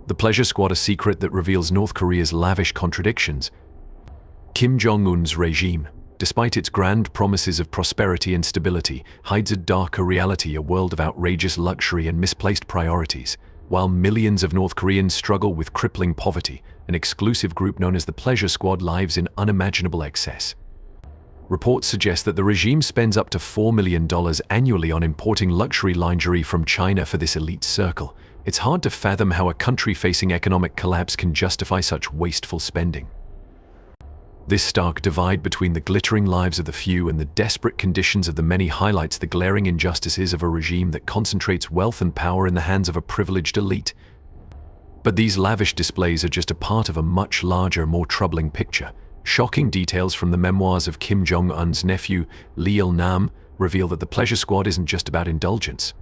The Pleasure Squad, a secret that reveals North Korea's lavish contradictions. Kim Jong-un's regime, despite its grand promises of prosperity and stability, hides a darker reality, a world of outrageous luxury and misplaced priorities. While millions of North Koreans struggle with crippling poverty, an exclusive group known as the Pleasure Squad lives in unimaginable excess. Reports suggest that the regime spends up to $4 million annually on importing luxury lingerie from China for this elite circle. It's hard to fathom how a country facing economic collapse can justify such wasteful spending. This stark divide between the glittering lives of the few and the desperate conditions of the many highlights the glaring injustices of a regime that concentrates wealth and power in the hands of a privileged elite. But these lavish displays are just a part of a much larger, more troubling picture. Shocking details from the memoirs of Kim Jong-un's nephew, Lee Il-nam, reveal that the Pleasure Squad isn't just about indulgence.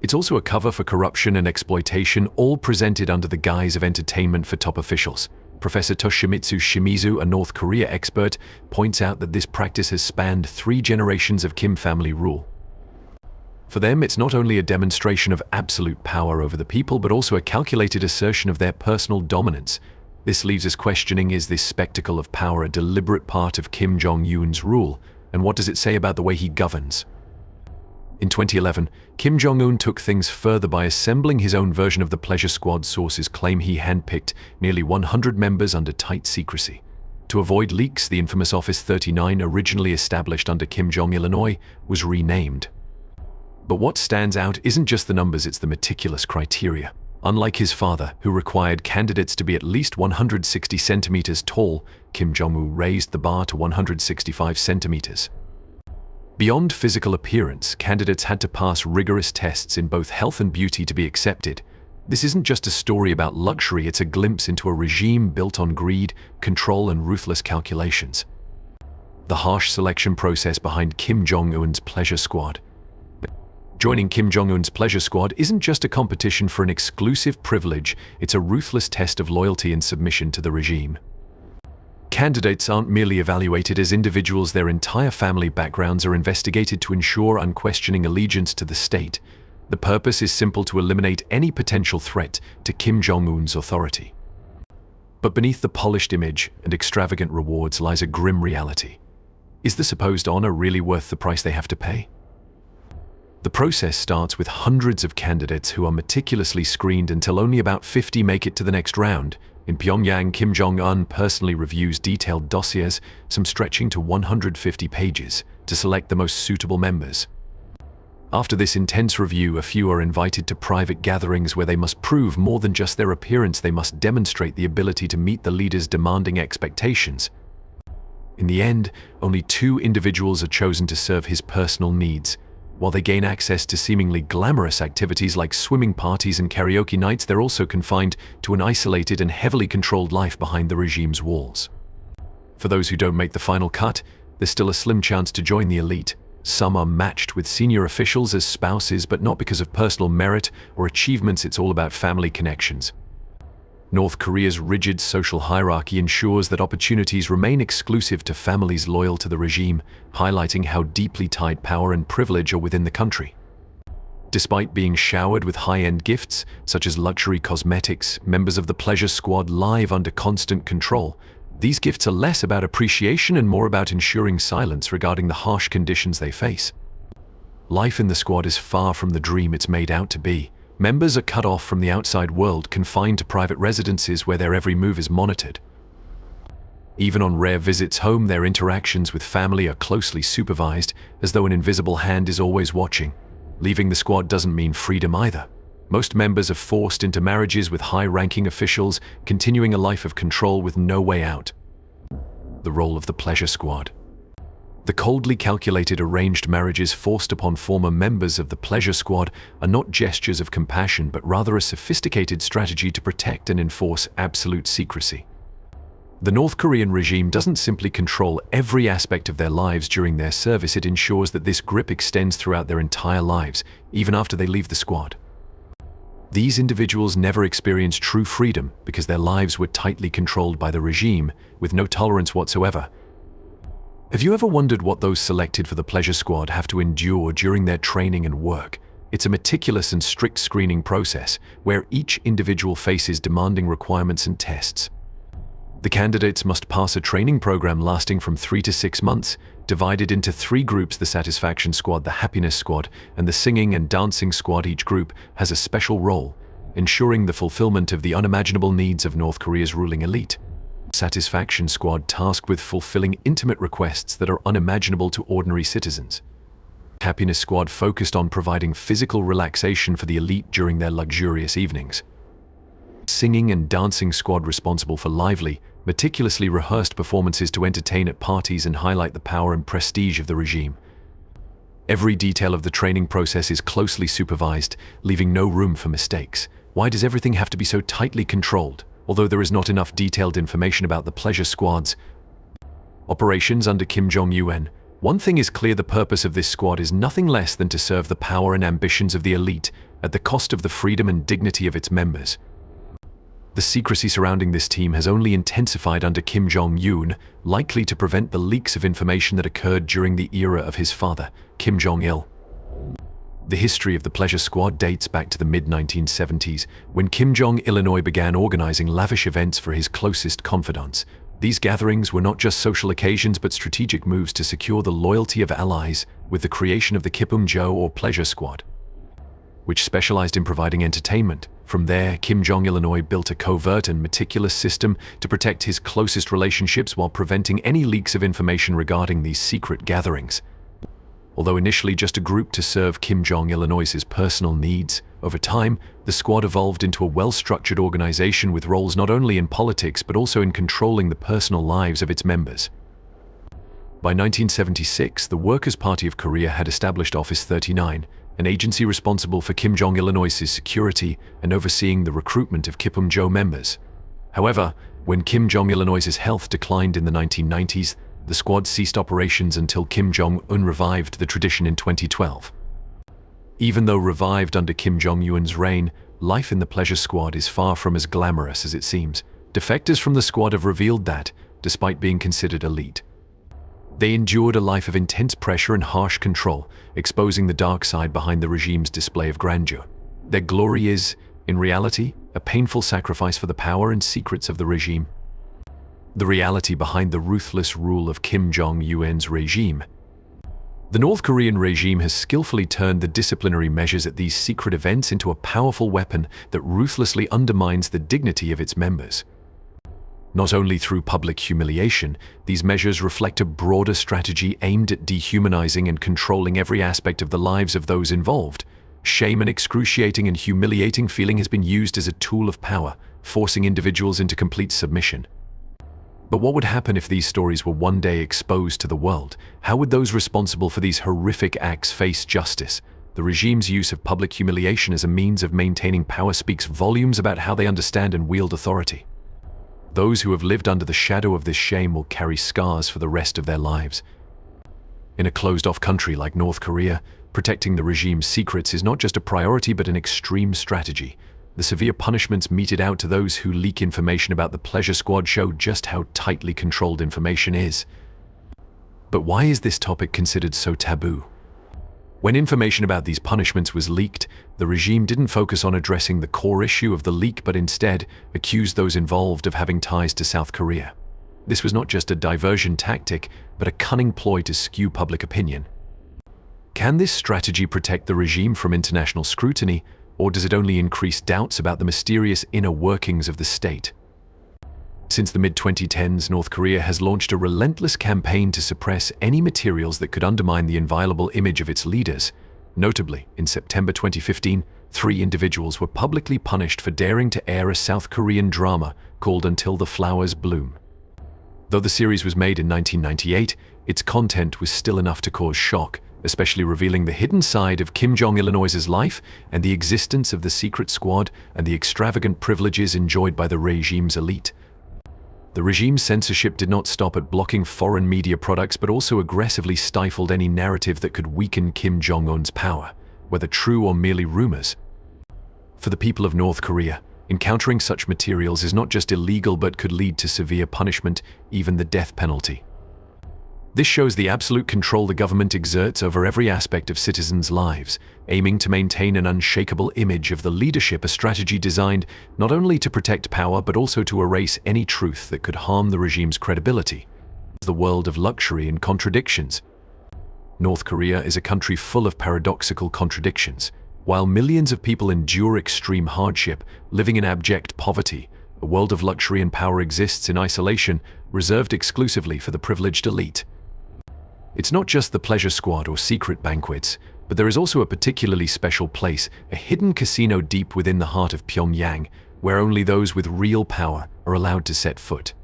It's also a cover for corruption and exploitation, all presented under the guise of entertainment for top officials. Professor Toshimitsu Shimizu, a North Korea expert, points out that this practice has spanned 3 generations of Kim family rule. For them, it's not only a demonstration of absolute power over the people, but also a calculated assertion of their personal dominance. This leaves us questioning, is this spectacle of power a deliberate part of Kim Jong-un's rule? And what does it say about the way he governs? In 2011, Kim Jong-un took things further by assembling his own version of the Pleasure Squad. Sources claim he handpicked nearly 100 members under tight secrecy. To avoid leaks, the infamous Office 39, originally established under Kim Jong-il, was renamed. But what stands out isn't just the numbers, it's the meticulous criteria. Unlike his father, who required candidates to be at least 160 centimeters tall, Kim Jong-un raised the bar to 165 centimeters. Beyond physical appearance, candidates had to pass rigorous tests in both health and beauty to be accepted. This isn't just a story about luxury, it's a glimpse into a regime built on greed, control, and ruthless calculations. The harsh selection process behind Kim Jong-un's Pleasure Squad. Joining Kim Jong-un's Pleasure Squad isn't just a competition for an exclusive privilege, it's a ruthless test of loyalty and submission to the regime. Candidates aren't merely evaluated as individuals, their entire family backgrounds are investigated to ensure unquestioning allegiance to the state. The purpose is simple: to eliminate any potential threat to Kim Jong-un's authority. But beneath the polished image and extravagant rewards lies a grim reality. Is the supposed honor really worth the price they have to pay? The process starts with hundreds of candidates who are meticulously screened until only about 50 make it to the next round. In Pyongyang, Kim Jong-un personally reviews detailed dossiers, some stretching to 150 pages, to select the most suitable members. After this intense review, a few are invited to private gatherings where they must prove more than just their appearance. They must demonstrate the ability to meet the leader's demanding expectations. In the end, only 2 individuals are chosen to serve his personal needs. While they gain access to seemingly glamorous activities like swimming parties and karaoke nights, they're also confined to an isolated and heavily controlled life behind the regime's walls. For those who don't make the final cut, there's still a slim chance to join the elite. Some are matched with senior officials as spouses, but not because of personal merit or achievements, it's all about family connections. North Korea's rigid social hierarchy ensures that opportunities remain exclusive to families loyal to the regime, highlighting how deeply tied power and privilege are within the country. Despite being showered with high-end gifts, such as luxury cosmetics, members of the Pleasure Squad live under constant control. These gifts are less about appreciation and more about ensuring silence regarding the harsh conditions they face. Life in the squad is far from the dream it's made out to be. Members are cut off from the outside world, confined to private residences where their every move is monitored. Even on rare visits home, their interactions with family are closely supervised, as though an invisible hand is always watching. Leaving the squad doesn't mean freedom either. Most members are forced into marriages with high-ranking officials, continuing a life of control with no way out. The role of the Pleasure Squad. The coldly calculated arranged marriages forced upon former members of the Pleasure Squad are not gestures of compassion, but rather a sophisticated strategy to protect and enforce absolute secrecy. The North Korean regime doesn't simply control every aspect of their lives during their service, it ensures that this grip extends throughout their entire lives, even after they leave the squad. These individuals never experience true freedom because their lives were tightly controlled by the regime, with no tolerance whatsoever. Have you ever wondered what those selected for the Pleasure Squad have to endure during their training and work? It's a meticulous and strict screening process where each individual faces demanding requirements and tests. The candidates must pass a training program lasting from 3 to 6 months, divided into 3 groups: the Satisfaction Squad, the Happiness Squad, and the Singing and Dancing Squad. Each group has a special role, ensuring the fulfillment of the unimaginable needs of North Korea's ruling elite. Satisfaction Squad tasked with fulfilling intimate requests that are unimaginable to ordinary citizens. Happiness Squad focused on providing physical relaxation for the elite during their luxurious evenings. Singing and Dancing Squad responsible for lively, meticulously rehearsed performances to entertain at parties and highlight the power and prestige of the regime. Every detail of the training process is closely supervised, leaving no room for mistakes. Why does everything have to be so tightly controlled? Although there is not enough detailed information about the pleasure squad's operations under Kim Jong-un, one thing is clear: the purpose of this squad is nothing less than to serve the power and ambitions of the elite at the cost of the freedom and dignity of its members. The secrecy surrounding this team has only intensified under Kim Jong-un, likely to prevent the leaks of information that occurred during the era of his father, Kim Jong-il. The history of the Pleasure Squad dates back to the mid-1970s, when Kim Jong-il began organizing lavish events for his closest confidants. These gatherings were not just social occasions but strategic moves to secure the loyalty of allies, with the creation of the Kipum-jo or Pleasure Squad, which specialized in providing entertainment. From there, Kim Jong-il built a covert and meticulous system to protect his closest relationships while preventing any leaks of information regarding these secret gatherings. Although initially just a group to serve Kim Jong-il's personal needs, over time, the squad evolved into a well-structured organization with roles not only in politics but also in controlling the personal lives of its members. By 1976, the Workers' Party of Korea had established Office 39, an agency responsible for Kim Jong-il's security and overseeing the recruitment of Kipum-jo members. However, when Kim Jong-il's health declined in the 1990s, the squad ceased operations until Kim Jong-un revived the tradition in 2012. Even though revived under Kim Jong-un's reign, life in the Pleasure Squad is far from as glamorous as it seems. Defectors from the squad have revealed that, despite being considered elite, they endured a life of intense pressure and harsh control, exposing the dark side behind the regime's display of grandeur. Their glory is, in reality, a painful sacrifice for the power and secrets of the regime. The reality behind the ruthless rule of Kim Jong-un's regime. The North Korean regime has skillfully turned the disciplinary measures at these secret events into a powerful weapon that ruthlessly undermines the dignity of its members. Not only through public humiliation, these measures reflect a broader strategy aimed at dehumanizing and controlling every aspect of the lives of those involved. Shame and excruciating and humiliating feeling has been used as a tool of power, forcing individuals into complete submission. But what would happen if these stories were one day exposed to the world? How would those responsible for these horrific acts face justice? The regime's use of public humiliation as a means of maintaining power speaks volumes about how they understand and wield authority. Those who have lived under the shadow of this shame will carry scars for the rest of their lives. In a closed-off country like North Korea, protecting the regime's secrets is not just a priority but an extreme strategy. The severe punishments meted out to those who leak information about the Pleasure Squad show just how tightly controlled information is. But why is this topic considered so taboo? When information about these punishments was leaked, the regime didn't focus on addressing the core issue of the leak but instead accused those involved of having ties to South Korea. This was not just a diversion tactic, but a cunning ploy to skew public opinion. Can this strategy protect the regime from international scrutiny, or does it only increase doubts about the mysterious inner workings of the state? Since the mid-2010s, North Korea has launched a relentless campaign to suppress any materials that could undermine the inviolable image of its leaders. Notably, in September 2015, 3 individuals were publicly punished for daring to air a South Korean drama called Until the Flowers Bloom. Though the series was made in 1998, its content was still enough to cause shock, especially revealing the hidden side of Kim Jong-il's life and the existence of the secret squad and the extravagant privileges enjoyed by the regime's elite. The regime's censorship did not stop at blocking foreign media products but also aggressively stifled any narrative that could weaken Kim Jong-un's power, whether true or merely rumors. For the people of North Korea, encountering such materials is not just illegal but could lead to severe punishment, even the death penalty. This shows the absolute control the government exerts over every aspect of citizens' lives, aiming to maintain an unshakable image of the leadership, a strategy designed not only to protect power but also to erase any truth that could harm the regime's credibility. The world of luxury and contradictions. North Korea is a country full of paradoxical contradictions. While millions of people endure extreme hardship, living in abject poverty, a world of luxury and power exists in isolation, reserved exclusively for the privileged elite. It's not just the pleasure squad or secret banquets, but there is also a particularly special place, a hidden casino deep within the heart of Pyongyang, where only those with real power are allowed to set foot.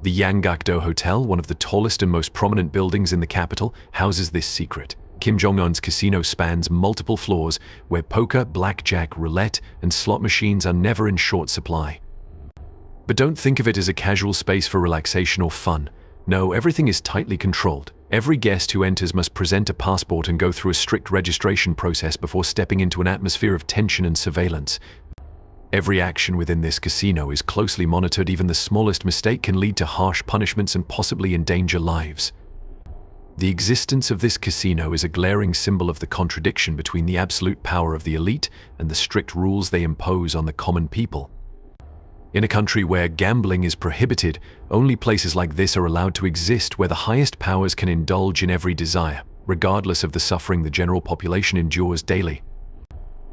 The Yanggakdo Hotel, one of the tallest and most prominent buildings in the capital, houses this secret. Kim Jong-un's casino spans multiple floors, where poker, blackjack, roulette, and slot machines are never in short supply. But don't think of it as a casual space for relaxation or fun. No, everything is tightly controlled. Every guest who enters must present a passport and go through a strict registration process before stepping into an atmosphere of tension and surveillance. Every action within this casino is closely monitored. Even the smallest mistake can lead to harsh punishments and possibly endanger lives. The existence of this casino is a glaring symbol of the contradiction between the absolute power of the elite and the strict rules they impose on the common people. In a country where gambling is prohibited, only places like this are allowed to exist, where the highest powers can indulge in every desire, regardless of the suffering the general population endures daily.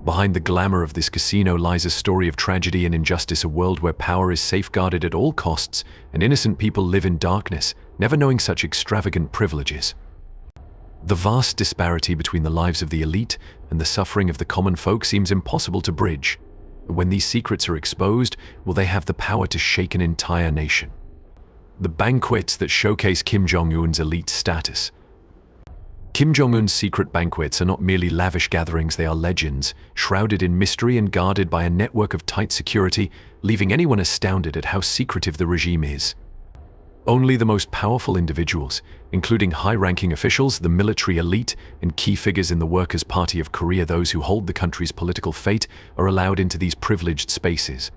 Behind the glamour of this casino lies a story of tragedy and injustice, a world where power is safeguarded at all costs and innocent people live in darkness, never knowing such extravagant privileges. The vast disparity between the lives of the elite and the suffering of the common folk seems impossible to bridge. When these secrets are exposed, will they have the power to shake an entire nation? The banquets that showcase Kim Jong-un's elite status. Kim Jong-un's secret banquets are not merely lavish gatherings, they are legends, shrouded in mystery and guarded by a network of tight security, leaving anyone astounded at how secretive the regime is. Only the most powerful individuals, including high-ranking officials, the military elite, and key figures in the Workers' Party of Korea, those who hold the country's political fate, are allowed into these privileged spaces.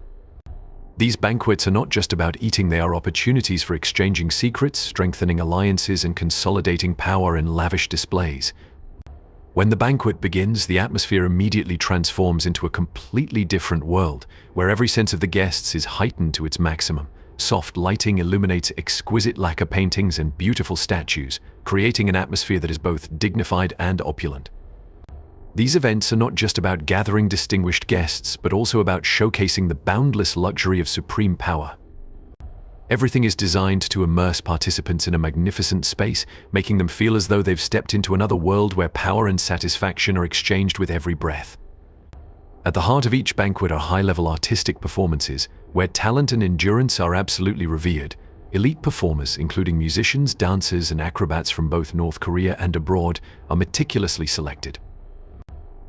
These banquets are not just about eating, they are opportunities for exchanging secrets, strengthening alliances, and consolidating power in lavish displays. When the banquet begins, the atmosphere immediately transforms into a completely different world, where every sense of the guests is heightened to its maximum. Soft lighting illuminates exquisite lacquer paintings and beautiful statues, creating an atmosphere that is both dignified and opulent. These events are not just about gathering distinguished guests, but also about showcasing the boundless luxury of supreme power. Everything is designed to immerse participants in a magnificent space, making them feel as though they've stepped into another world where power and satisfaction are exchanged with every breath. At the heart of each banquet are high-level artistic performances, where talent and endurance are absolutely revered. Elite performers, including musicians, dancers, and acrobats from both North Korea and abroad, are meticulously selected.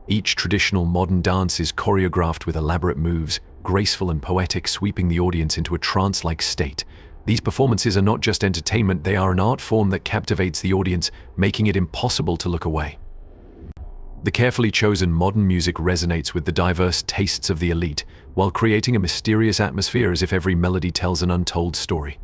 Each traditional modern dance is choreographed with elaborate moves, graceful and poetic, sweeping the audience into a trance-like state. These performances are not just entertainment, they are an art form that captivates the audience, making it impossible to look away. The carefully chosen modern music resonates with the diverse tastes of the elite, while creating a mysterious atmosphere as if every melody tells an untold story.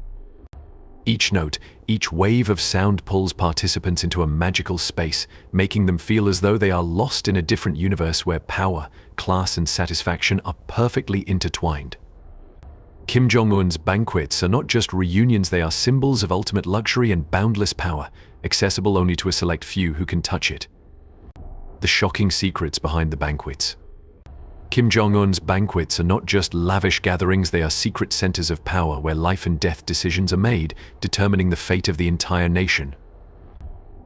Each note, each wave of sound pulls participants into a magical space, making them feel as though they are lost in a different universe where power, class, and satisfaction are perfectly intertwined. Kim Jong-un's banquets are not just reunions, they are symbols of ultimate luxury and boundless power, accessible only to a select few who can touch it. The shocking secrets behind the banquets. Kim Jong-un's banquets are not just lavish gatherings, they are secret centers of power where life and death decisions are made, determining the fate of the entire nation.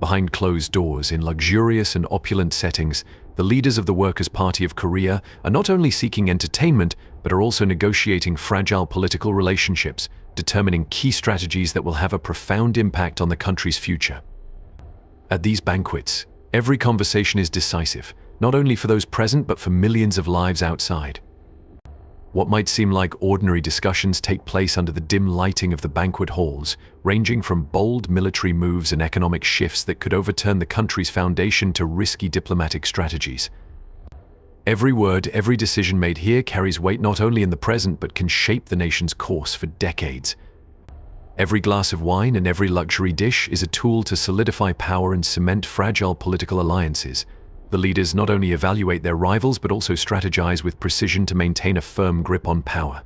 Behind closed doors, in luxurious and opulent settings, the leaders of the Workers' Party of Korea are not only seeking entertainment, but are also negotiating fragile political relationships, determining key strategies that will have a profound impact on the country's future. At these banquets, every conversation is decisive, not only for those present but for millions of lives outside. What might seem like ordinary discussions take place under the dim lighting of the banquet halls, ranging from bold military moves and economic shifts that could overturn the country's foundation to risky diplomatic strategies. Every word, every decision made here carries weight not only in the present but can shape the nation's course for decades. Every glass of wine and every luxury dish is a tool to solidify power and cement fragile political alliances. The leaders not only evaluate their rivals but also strategize with precision to maintain a firm grip on power.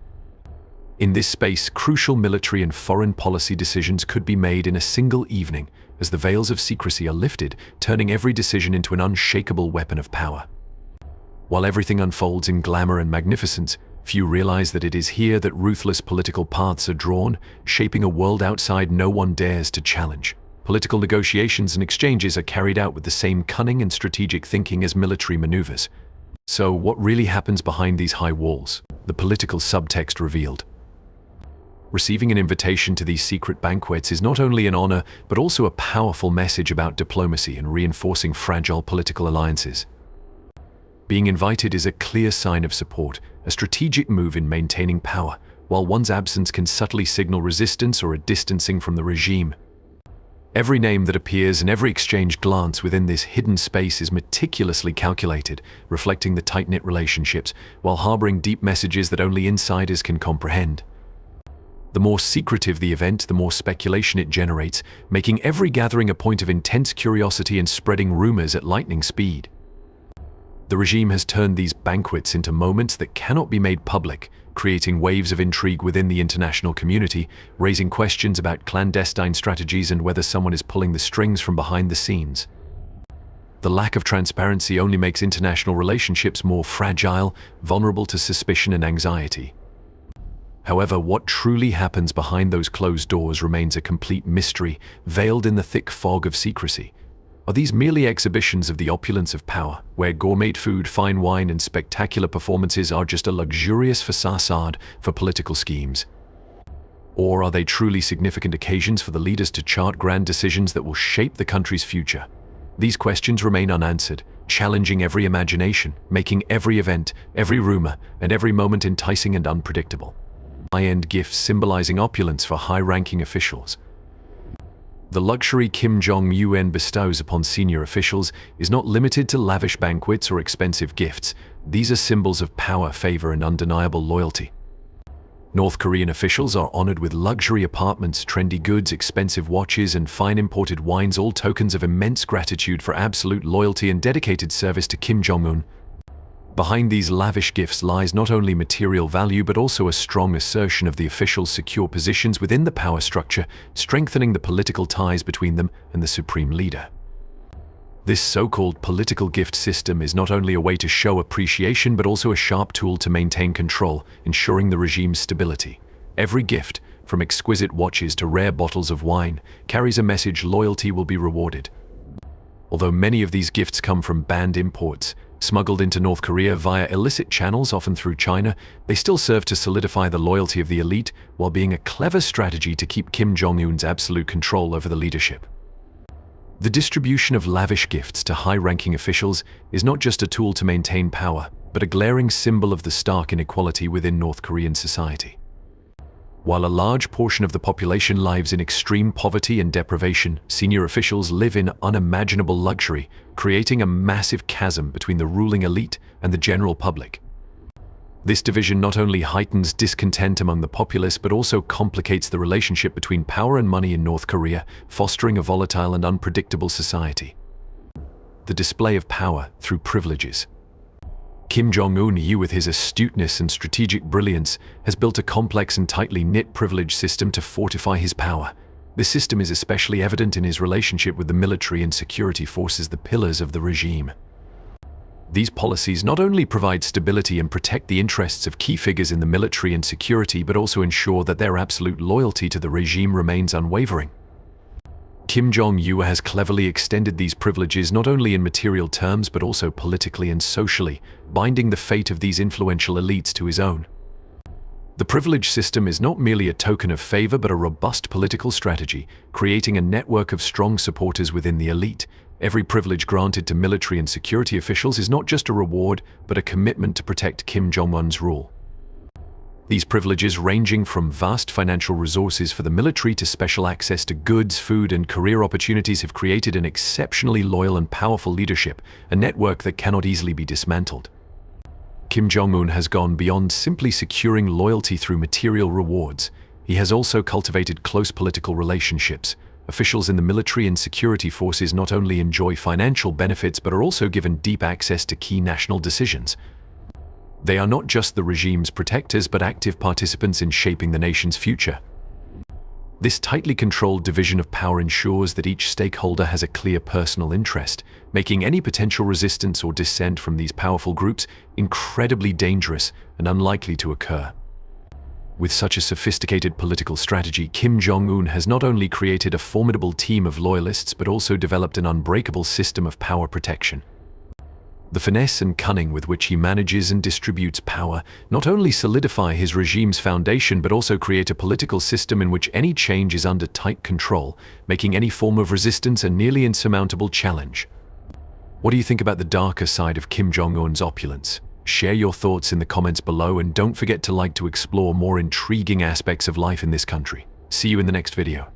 In this space, crucial military and foreign policy decisions could be made in a single evening, as the veils of secrecy are lifted, turning every decision into an unshakable weapon of power. While everything unfolds in glamour and magnificence, few realize that it is here that ruthless political paths are drawn, shaping a world outside no one dares to challenge. Political negotiations and exchanges are carried out with the same cunning and strategic thinking as military maneuvers. So, what really happens behind these high walls? The political subtext revealed. Receiving an invitation to these secret banquets is not only an honor, but also a powerful message about diplomacy and reinforcing fragile political alliances. Being invited is a clear sign of support, a strategic move in maintaining power, while one's absence can subtly signal resistance or a distancing from the regime. Every name that appears and every exchanged glance within this hidden space is meticulously calculated, reflecting the tight-knit relationships, while harboring deep messages that only insiders can comprehend. The more secretive the event, the more speculation it generates, making every gathering a point of intense curiosity and spreading rumors at lightning speed. The regime has turned these banquets into moments that cannot be made public, creating waves of intrigue within the international community, raising questions about clandestine strategies and whether someone is pulling the strings from behind the scenes. The lack of transparency only makes international relationships more fragile, vulnerable to suspicion and anxiety. However, what truly happens behind those closed doors remains a complete mystery, veiled in the thick fog of secrecy. Are these merely exhibitions of the opulence of power, where gourmet food, fine wine, and spectacular performances are just a luxurious facade for political schemes? Or are they truly significant occasions for the leaders to chart grand decisions that will shape the country's future? These questions remain unanswered, challenging every imagination, making every event, every rumor, and every moment enticing and unpredictable. High-end gifts symbolizing opulence for high-ranking officials. The luxury Kim Jong-un bestows upon senior officials is not limited to lavish banquets or expensive gifts. These are symbols of power, favor, and undeniable loyalty. North Korean officials are honored with luxury apartments, trendy goods, expensive watches, and fine imported wines, all tokens of immense gratitude for absolute loyalty and dedicated service to Kim Jong-un. Behind these lavish gifts lies not only material value but also a strong assertion of the officials' secure positions within the power structure, strengthening the political ties between them and the supreme leader. This so-called political gift system is not only a way to show appreciation but also a sharp tool to maintain control, ensuring the regime's stability. Every gift, from exquisite watches to rare bottles of wine, carries a message: loyalty will be rewarded. Although many of these gifts come from banned imports, smuggled into North Korea via illicit channels, often through China, they still serve to solidify the loyalty of the elite while being a clever strategy to keep Kim Jong-un's absolute control over the leadership. The distribution of lavish gifts to high-ranking officials is not just a tool to maintain power, but a glaring symbol of the stark inequality within North Korean society. While a large portion of the population lives in extreme poverty and deprivation, senior officials live in unimaginable luxury, creating a massive chasm between the ruling elite and the general public. This division not only heightens discontent among the populace but also complicates the relationship between power and money in North Korea, fostering a volatile and unpredictable society. The display of power through privileges. Kim Jong-un, with his astuteness and strategic brilliance, has built a complex and tightly knit privilege system to fortify his power. This system is especially evident in his relationship with the military and security forces, the pillars of the regime. These policies not only provide stability and protect the interests of key figures in the military and security, but also ensure that their absolute loyalty to the regime remains unwavering. Kim Jong-un has cleverly extended these privileges not only in material terms but also politically and socially, binding the fate of these influential elites to his own. The privilege system is not merely a token of favor but a robust political strategy, creating a network of strong supporters within the elite. Every privilege granted to military and security officials is not just a reward but a commitment to protect Kim Jong-un's rule. These privileges, ranging from vast financial resources for the military to special access to goods, food, and career opportunities, have created an exceptionally loyal and powerful leadership, a network that cannot easily be dismantled. Kim Jong-un has gone beyond simply securing loyalty through material rewards. He has also cultivated close political relationships. Officials in the military and security forces not only enjoy financial benefits but are also given deep access to key national decisions. They are not just the regime's protectors but active participants in shaping the nation's future. This tightly controlled division of power ensures that each stakeholder has a clear personal interest, making any potential resistance or dissent from these powerful groups incredibly dangerous and unlikely to occur. With such a sophisticated political strategy, Kim Jong-un has not only created a formidable team of loyalists but also developed an unbreakable system of power protection. The finesse and cunning with which he manages and distributes power not only solidify his regime's foundation but also create a political system in which any change is under tight control, making any form of resistance a nearly insurmountable challenge. What do you think about the darker side of Kim Jong-un's opulence? Share your thoughts in the comments below and don't forget to explore more intriguing aspects of life in this country. See you in the next video.